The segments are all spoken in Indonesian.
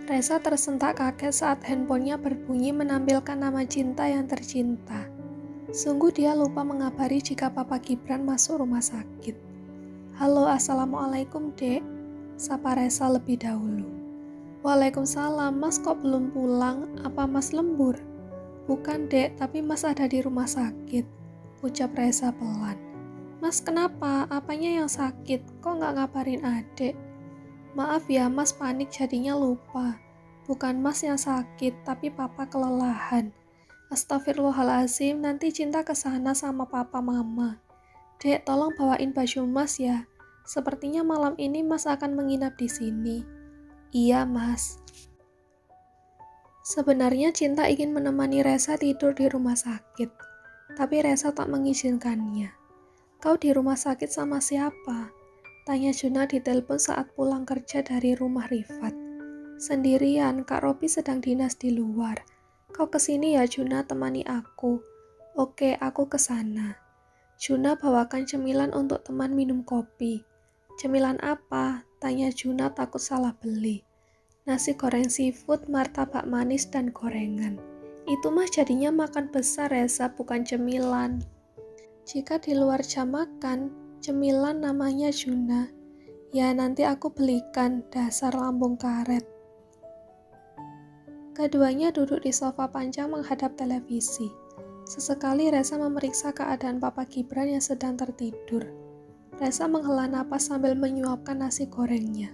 Resa tersentak kaget saat handphonenya berbunyi menampilkan nama Cinta yang tercinta. Sungguh dia lupa mengabari jika Papa Gibran masuk rumah sakit. "Halo, assalamualaikum dek," sapa Resa lebih dahulu. "Waalaikumsalam, mas kok belum pulang? Apa mas lembur?" "Bukan dek, tapi mas ada di rumah sakit," ucap Resa pelan. "Mas kenapa? Apanya yang sakit? Kok nggak ngabarin adek?" "Maaf ya mas, panik jadinya lupa. Bukan mas yang sakit, tapi papa kelelahan." "Astagfirullahaladzim, nanti Cinta kesana sama papa mama. Dek, tolong bawain baju mas ya. Sepertinya malam ini mas akan menginap di sini." "Iya mas." Sebenarnya Cinta ingin menemani Resa tidur di rumah sakit, tapi Resa tak mengizinkannya. "Kau di rumah sakit sama siapa?" tanya Juna di telepon saat pulang kerja dari rumah Rifat. "Sendirian, Kak Robi sedang dinas di luar. Kau kesini ya Juna, temani aku." "Oke, aku kesana." Juna bawakan cemilan untuk teman minum kopi. "Cemilan apa?" tanya Juna takut salah beli. "Nasi goreng seafood, martabak manis, dan gorengan." "Itu mah jadinya makan besar Resa, bukan cemilan." "Jika di luar jam makan, cemilan namanya Juna." "Ya nanti aku belikan, dasar lambung karet." Keduanya duduk di sofa panjang menghadap televisi. Sesekali Resa memeriksa keadaan Papa Gibran yang sedang tertidur. Resa menghela napas sambil menyuapkan nasi gorengnya.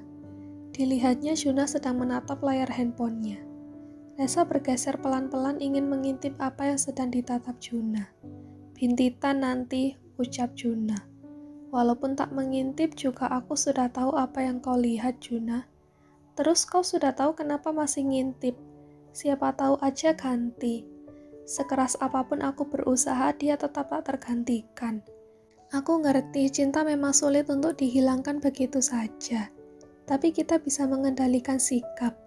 Dilihatnya Juna sedang menatap layar handphonenya. Resa bergeser pelan-pelan ingin mengintip apa yang sedang ditatap Juna. "Bintitan nanti," ucap Juna. "Walaupun tak mengintip juga aku sudah tahu apa yang kau lihat Juna." "Terus kau sudah tahu kenapa masih ngintip? Siapa tahu aja ganti." "Sekeras apapun aku berusaha, dia tetap tak tergantikan." "Aku ngerti, cinta memang sulit untuk dihilangkan begitu saja. Tapi kita bisa mengendalikan sikap.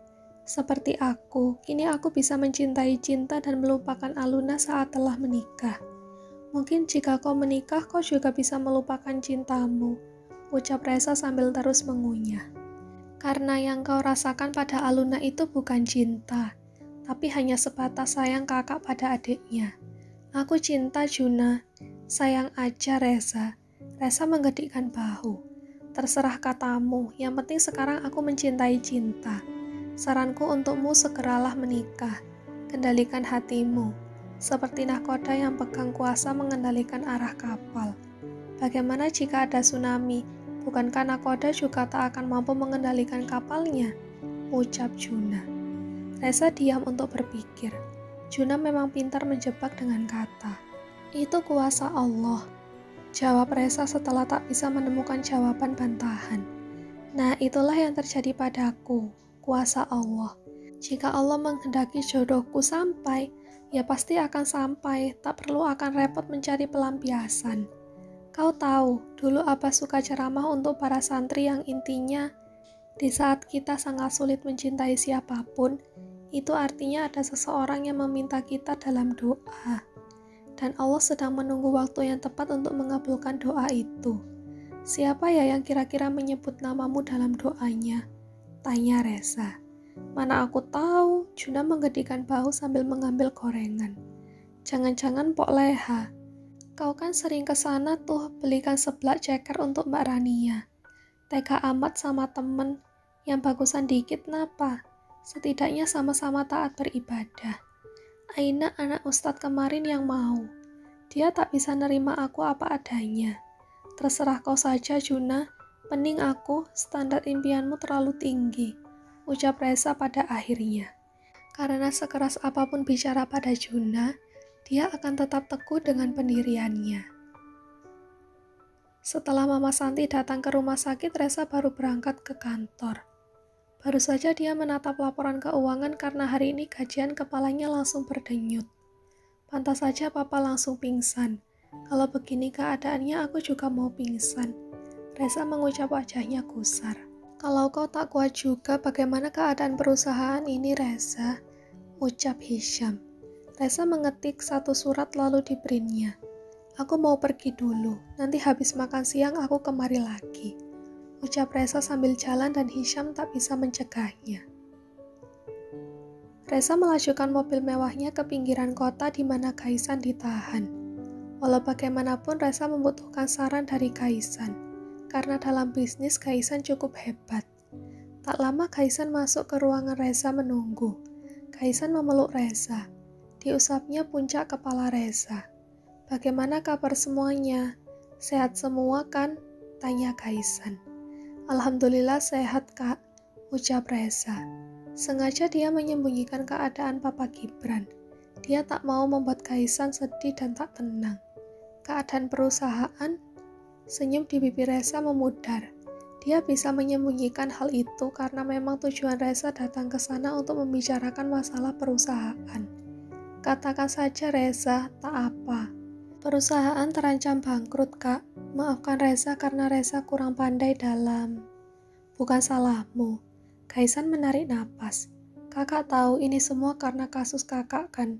Seperti aku, kini aku bisa mencintai Cinta dan melupakan Aluna saat telah menikah. Mungkin jika kau menikah, kau juga bisa melupakan cintamu," ucap Resa sambil terus mengunyah. "Karena yang kau rasakan pada Aluna itu bukan cinta, tapi hanya sebatas sayang kakak pada adiknya. Aku cinta Juna." "Sayang aja Resa." Resa menggedikkan bahu. "Terserah katamu, yang penting sekarang aku mencintai Cinta. Saranku untukmu segeralah menikah. Kendalikan hatimu. Seperti nahkoda yang pegang kuasa mengendalikan arah kapal. Bagaimana jika ada tsunami? Bukankah nahkoda juga tak akan mampu mengendalikan kapalnya?" ucap Juna. Resa diam untuk berpikir. Juna memang pintar menjebak dengan kata. "Itu kuasa Allah," jawab Resa setelah tak bisa menemukan jawaban bantahan. "Nah, itulah yang terjadi padaku, kuasa Allah. Jika Allah menghendaki jodohku sampai, ya pasti akan sampai, tak perlu akan repot mencari pelampiasan. Kau tahu, dulu Abah suka ceramah untuk para santri yang intinya, di saat kita sangat sulit mencintai siapapun, itu artinya ada seseorang yang meminta kita dalam doa. Dan Allah sedang menunggu waktu yang tepat untuk mengabulkan doa itu. Siapa ya yang kira-kira menyebut namamu dalam doanya?" tanya Resa. "Mana aku tahu," Juna menggedikkan bahu sambil mengambil gorengan. "Jangan-jangan Pok Leha. Kau kan sering kesana tuh belikan seblak ceker untuk Mbak Rania. Tega amat sama temen, yang bagusan dikit napa? Setidaknya sama-sama taat beribadah. Aina anak Ustadz kemarin yang mau. Dia tak bisa nerima aku apa adanya. Terserah kau saja Juna, pening aku, standar impianmu terlalu tinggi," ucap Resa pada akhirnya. Karena sekeras apapun bicara pada Juna, dia akan tetap teguh dengan pendiriannya. Setelah Mama Santi datang ke rumah sakit, Resa baru berangkat ke kantor. Baru saja dia menatap laporan keuangan karena hari ini gajian kepalanya langsung berdenyut. Pantas saja Papa langsung pingsan. Kalau begini keadaannya aku juga mau pingsan. Resa mengucap wajahnya gusar. "Kalau kau tak kuat juga, bagaimana keadaan perusahaan ini Resa?" ucap Hisham. Resa mengetik satu surat lalu di-printnya. "Aku mau pergi dulu, nanti habis makan siang aku kemari lagi," ucap Resa sambil jalan dan Hisham tak bisa mencegahnya. Reza melajukan mobil mewahnya ke pinggiran kota di mana Kaisan ditahan. Walau bagaimanapun Reza membutuhkan saran dari Kaisan, karena dalam bisnis Kaisan cukup hebat. Tak lama Kaisan masuk ke ruangan Reza menunggu. Kaisan memeluk Reza. Diusapnya puncak kepala Reza. "Bagaimana kabar semuanya? Sehat semua kan?" tanya Kaisan. "Alhamdulillah sehat, Kak," ucap Reza. Sengaja dia menyembunyikan keadaan Papa Gibran. Dia tak mau membuat Kaisan sedih dan tak tenang. "Keadaan perusahaan?" Senyum di bibir Reza memudar. Dia bisa menyembunyikan hal itu karena memang tujuan Reza datang ke sana untuk membicarakan masalah perusahaan. "Katakan saja Reza, tak apa." "Perusahaan terancam bangkrut, Kak. Maafkan Reza karena Reza kurang pandai dalam..." "Bukan salahmu." Kaisan menarik napas. "Kakak tahu ini semua karena kasus kakak kan?"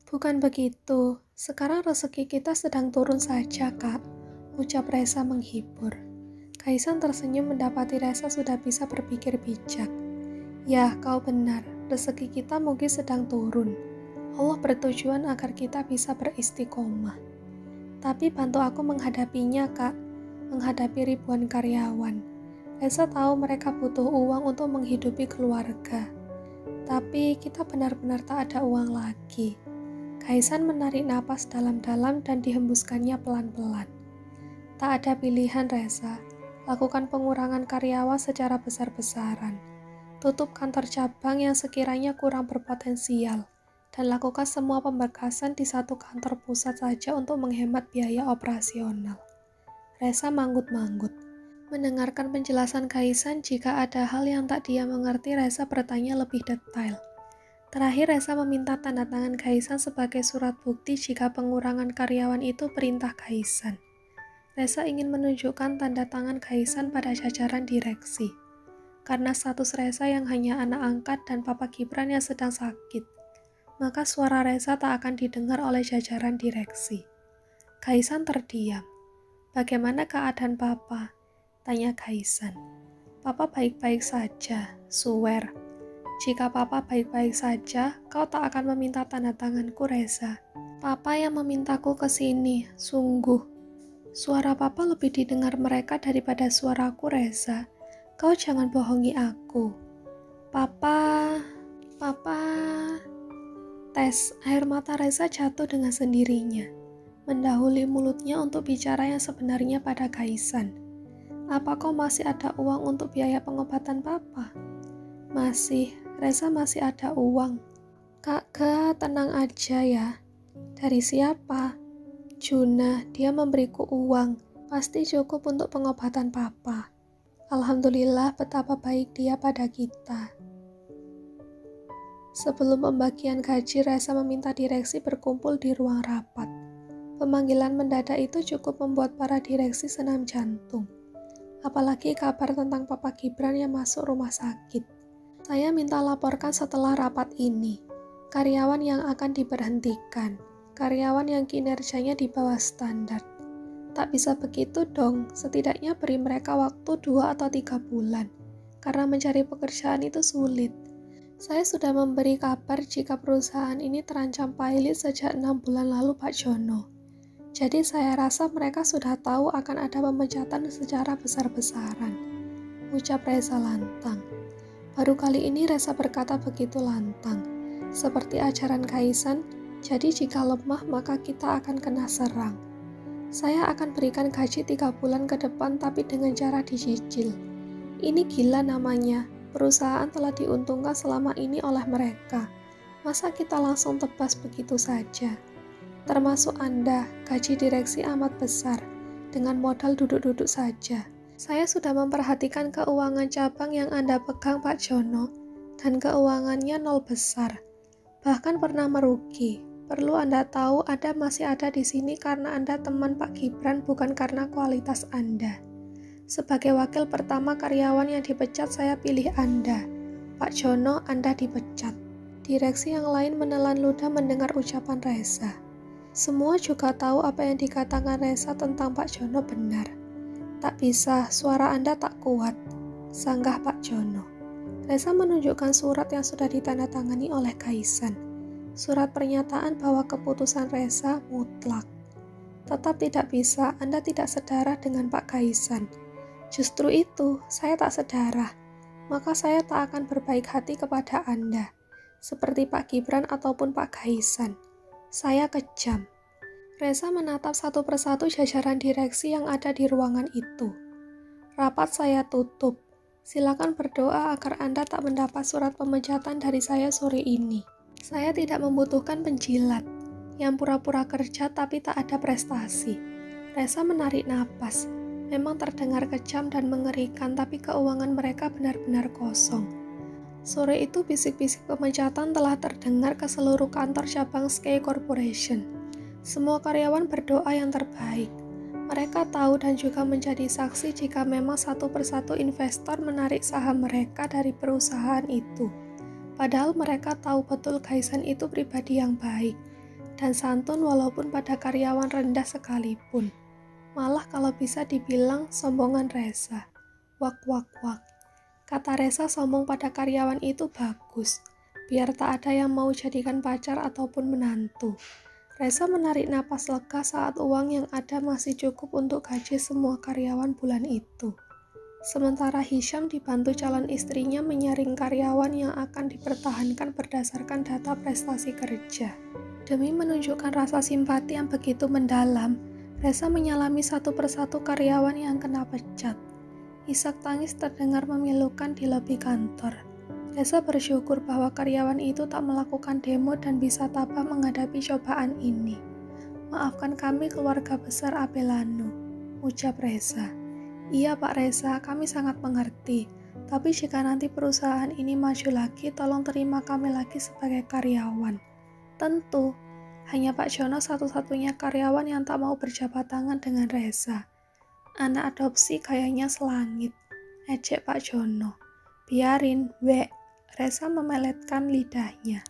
"Bukan begitu. Sekarang rezeki kita sedang turun saja, Kak," ucap Reza menghibur. Kaisan tersenyum mendapati Reza sudah bisa berpikir bijak. "Ya, kau benar. Rezeki kita mungkin sedang turun. Allah bertujuan agar kita bisa beristiqomah. Tapi bantu aku menghadapinya, Kak. Menghadapi ribuan karyawan. Reza tahu mereka butuh uang untuk menghidupi keluarga. Tapi kita benar-benar tak ada uang lagi." Kaisan menarik napas dalam-dalam dan dihembuskannya pelan-pelan. "Tak ada pilihan, Reza. Lakukan pengurangan karyawan secara besar-besaran. Tutup kantor cabang yang sekiranya kurang berpotensial. Dan lakukan semua pemberkasan di satu kantor pusat saja untuk menghemat biaya operasional." Reza manggut-manggut. Mendengarkan penjelasan Kaisan, jika ada hal yang tak dia mengerti, Reza bertanya lebih detail. Terakhir Reza meminta tanda tangan Kaisan sebagai surat bukti jika pengurangan karyawan itu perintah Kaisan. Reza ingin menunjukkan tanda tangan Kaisan pada jajaran direksi. Karena status Reza yang hanya anak angkat dan Papa Gibran yang sedang sakit, maka suara Reza tak akan didengar oleh jajaran direksi. Kaisan terdiam. "Bagaimana keadaan Papa?" tanya Kaisan. "Papa baik-baik saja, swear." "Jika Papa baik-baik saja, kau tak akan meminta tanda tanganku, Reza. Papa yang memintaku ke sini, sungguh." "Suara Papa lebih didengar mereka daripada suaraku, Reza. Kau jangan bohongi aku." Papa..." Tes, air mata Reza jatuh dengan sendirinya, mendahului mulutnya untuk bicara yang sebenarnya pada Kaisan. "Apa kau masih ada uang untuk biaya pengobatan Papa?" "Masih, Reza masih ada uang." "Kakak, tenang aja ya." "Dari siapa?" "Juna, dia memberiku uang. Pasti cukup untuk pengobatan Papa." "Alhamdulillah betapa baik dia pada kita." Sebelum pembagian gaji, Reza meminta direksi berkumpul di ruang rapat. Pemanggilan mendadak itu cukup membuat para direksi senam jantung. Apalagi kabar tentang Papa Gibran yang masuk rumah sakit. "Saya minta laporkan setelah rapat ini. Karyawan yang akan diberhentikan. Karyawan yang kinerjanya di bawah standar." "Tak bisa begitu dong, setidaknya beri mereka waktu 2 atau 3 bulan. Karena mencari pekerjaan itu sulit. Saya sudah memberi kabar jika perusahaan ini terancam pailit sejak 6 bulan lalu, Pak Jono. Jadi saya rasa mereka sudah tahu akan ada pemecatan secara besar-besaran," ucap Reza lantang. Baru kali ini Reza berkata begitu lantang. Seperti ajaran Kaisan, jadi jika lemah maka kita akan kena serang. "Saya akan berikan gaji 3 bulan ke depan tapi dengan cara dicicil." Ini gila namanya. Perusahaan telah diuntungkan selama ini oleh mereka. Masa kita langsung tebas begitu saja? Termasuk Anda, gaji direksi amat besar, dengan modal duduk-duduk saja. Saya sudah memperhatikan keuangan cabang yang Anda pegang, Pak Jono, dan keuangannya nol besar. Bahkan pernah merugi. Perlu Anda tahu, Anda masih ada di sini karena Anda teman Pak Gibran, bukan karena kualitas Anda. Sebagai wakil pertama karyawan yang dipecat, saya pilih Anda. Pak Jono, Anda dipecat." Direksi yang lain menelan ludah mendengar ucapan Reza. Semua juga tahu apa yang dikatakan Reza tentang Pak Jono benar. "Tak bisa, suara Anda tak kuat," sanggah Pak Jono. Resa menunjukkan surat yang sudah ditandatangani oleh Kaisan. Surat pernyataan bahwa keputusan Resa mutlak. Tetap tidak bisa, Anda tidak sedarah dengan Pak Kaisan. Justru itu, saya tak sedarah. Maka saya tak akan berbaik hati kepada Anda. Seperti Pak Gibran ataupun Pak Kaisan. Saya kejam. Resa menatap satu persatu jajaran direksi yang ada di ruangan itu. Rapat saya tutup. Silakan berdoa agar Anda tak mendapat surat pemecatan dari saya sore ini. Saya tidak membutuhkan penjilat yang pura-pura kerja tapi tak ada prestasi. Resa menarik napas. Memang terdengar kejam dan mengerikan, tapi keuangan mereka benar-benar kosong. Sore itu bisik-bisik pemecatan telah terdengar ke seluruh kantor cabang Sky Corporation. Semua karyawan berdoa yang terbaik. Mereka tahu dan juga menjadi saksi jika memang satu persatu investor menarik saham mereka dari perusahaan itu. Padahal mereka tahu betul Kaisan itu pribadi yang baik dan santun walaupun pada karyawan rendah sekalipun. Malah kalau bisa dibilang sombongan Resa. Wak wak wak. Kata Resa sombong pada karyawan itu bagus, biar tak ada yang mau jadikan pacar ataupun menantu. Resa menarik napas lega saat uang yang ada masih cukup untuk gaji semua karyawan bulan itu. Sementara Hisham dibantu calon istrinya menyaring karyawan yang akan dipertahankan berdasarkan data prestasi kerja. Demi menunjukkan rasa simpati yang begitu mendalam, Resa menyalami satu persatu karyawan yang kena pecat. Isak tangis terdengar memilukan di lobi kantor. Resa bersyukur bahwa karyawan itu tak melakukan demo dan bisa tabah menghadapi cobaan ini. Maafkan kami keluarga besar Abelano, ucap Resa. Iya Pak Resa, kami sangat mengerti. Tapi jika nanti perusahaan ini maju lagi, tolong terima kami lagi sebagai karyawan. Tentu, hanya Pak Jono satu-satunya karyawan yang tak mau berjabat tangan dengan Resa. Anak adopsi kayaknya selangit, ejek Pak Jono. Biarin, wek. Resa memeletkan lidahnya.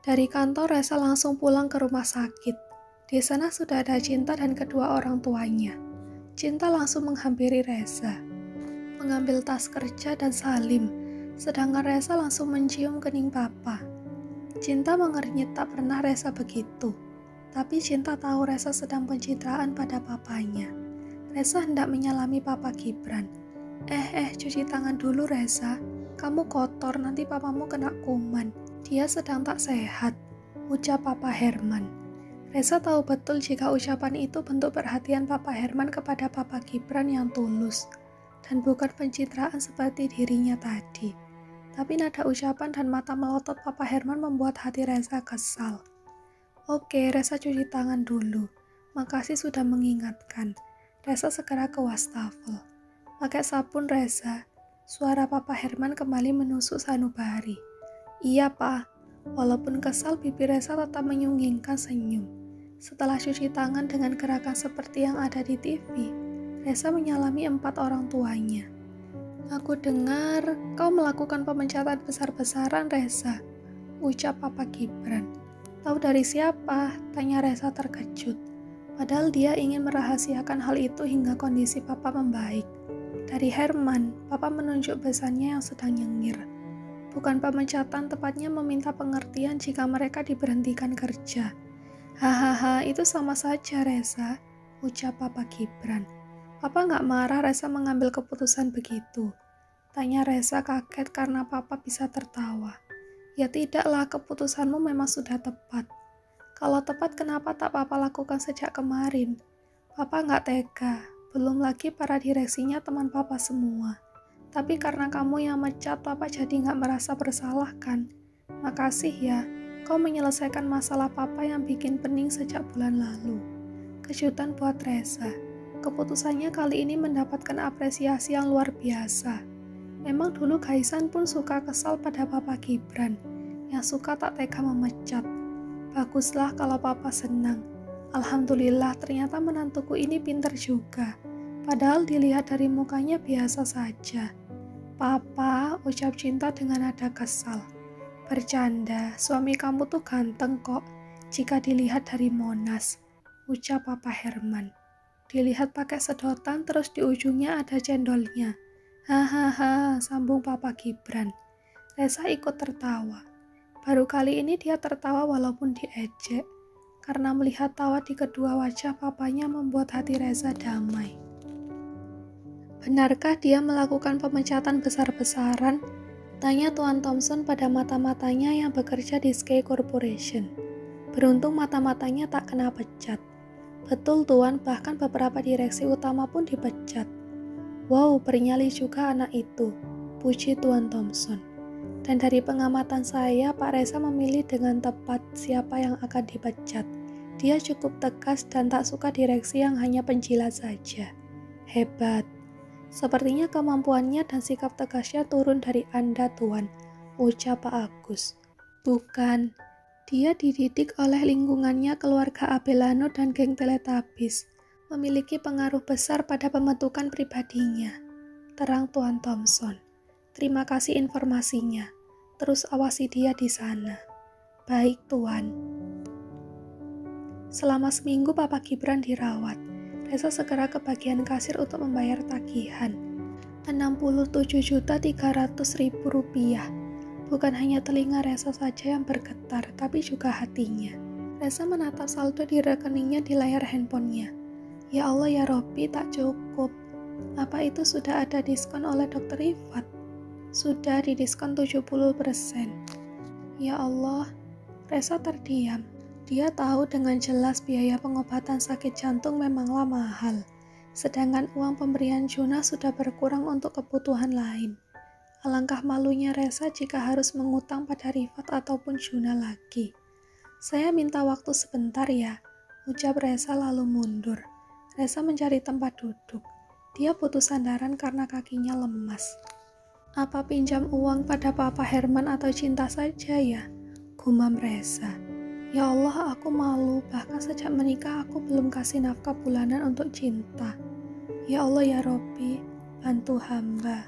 Dari kantor, Resa langsung pulang ke rumah sakit. Di sana sudah ada Cinta dan kedua orang tuanya. Cinta langsung menghampiri Resa, mengambil tas kerja dan salim, sedangkan Resa langsung mencium kening papa. Cinta mengernyit tak pernah Resa begitu, tapi Cinta tahu Resa sedang pencitraan pada papanya. Resa hendak menyalami Papa Gibran. Cuci tangan dulu Resa, kamu kotor nanti papamu kena kuman. Dia sedang tak sehat, ucap Papa Herman. Resa tahu betul jika ucapan itu bentuk perhatian Papa Herman kepada Papa Gibran yang tulus, dan bukan pencitraan seperti dirinya tadi. Tapi nada ucapan dan mata melotot Papa Herman membuat hati Resa kesal. Oke, Resa cuci tangan dulu. Makasih sudah mengingatkan. Resa segera ke wastafel. Pakai sabun Resa. Suara Papa Herman kembali menusuk sanubari. Iya Pak. Walaupun kesal, bibir Resa tetap menyunggingkan senyum. Setelah cuci tangan dengan gerakan seperti yang ada di TV, Resa menyalami 4 orang tuanya. Aku dengar kau melakukan pemecatan besar-besaran Resa, ucap Papa Gibran. Tahu dari siapa? Tanya Resa terkejut. Padahal dia ingin merahasiakan hal itu hingga kondisi Papa membaik. Dari Herman, Papa menunjuk besannya yang sedang nyengir. Bukan pemecatan, tepatnya meminta pengertian jika mereka diberhentikan kerja. Hahaha, itu sama saja Resa, ucap Papa Gibran. Papa nggak marah Resa mengambil keputusan begitu. Tanya Resa kaget karena Papa bisa tertawa. Ya tidaklah, keputusanmu memang sudah tepat. Kalau tepat kenapa tak Papa lakukan sejak kemarin? Papa nggak tega, belum lagi para direksinya teman Papa semua. Tapi karena kamu yang mecat, Papa jadi nggak merasa bersalah kan? Makasih ya, kau menyelesaikan masalah Papa yang bikin pening sejak bulan lalu. Kejutan buat Resa. Keputusannya kali ini mendapatkan apresiasi yang luar biasa. Memang dulu Kaisan pun suka kesal pada Papa Gibran, yang suka tak tega memecat. Baguslah kalau Papa senang. Alhamdulillah ternyata menantuku ini pintar juga. Padahal dilihat dari mukanya biasa saja. Papa, ucap Cinta dengan nada kesal. Bercanda, suami kamu tuh ganteng kok, jika dilihat dari Monas, ucap Papa Herman. Dilihat pakai sedotan terus di ujungnya ada cendolnya. Hahaha, sambung Papa Gibran. Resa ikut tertawa. Baru kali ini dia tertawa walaupun diejek, karena melihat tawa di kedua wajah papanya membuat hati Reza damai. Benarkah dia melakukan pemecatan besar-besaran? Tanya Tuan Thompson pada mata-matanya yang bekerja di Sky Corporation. Beruntung mata-matanya tak kena pecat. Betul Tuan, bahkan beberapa direksi utama pun dipecat. Wow, bernyali juga anak itu, puji Tuan Thompson. Dan dari pengamatan saya, Pak Reza memilih dengan tepat siapa yang akan dipecat. Dia cukup tegas dan tak suka direksi yang hanya penjilat saja. Hebat. Sepertinya kemampuannya dan sikap tegasnya turun dari Anda, Tuan, ucap Pak Agus. Bukan, dia dididik oleh lingkungannya keluarga Abelano dan geng Teletubbies, memiliki pengaruh besar pada pembentukan pribadinya, terang Tuan Thompson. Terima kasih informasinya, terus awasi dia di sana. Baik, Tuan. Selama seminggu Papa Gibran dirawat. Reza segera ke bagian kasir untuk membayar tagihan. Rp67.300.000. Bukan hanya telinga Reza saja yang bergetar, tapi juga hatinya. Reza menatap saldo di rekeningnya di layar handphonenya. Ya Allah ya Robbi, tak cukup. Apa itu sudah ada diskon oleh Dr. Rifat? Sudah didiskon 70%. Ya Allah, Reza terdiam. Dia tahu dengan jelas biaya pengobatan sakit jantung memanglah mahal, sedangkan uang pemberian Juna sudah berkurang untuk kebutuhan lain. Alangkah malunya Reza jika harus mengutang pada Rifat ataupun Juna lagi. Saya minta waktu sebentar ya, ucap Reza lalu mundur. Reza mencari tempat duduk. Dia butuh sandaran karena kakinya lemas. Apa pinjam uang pada Papa Herman atau Cinta saja ya? Gumam Reza. Ya Allah, aku malu, bahkan sejak menikah aku belum kasih nafkah bulanan untuk Cinta. Ya Allah ya Robbi, bantu hamba.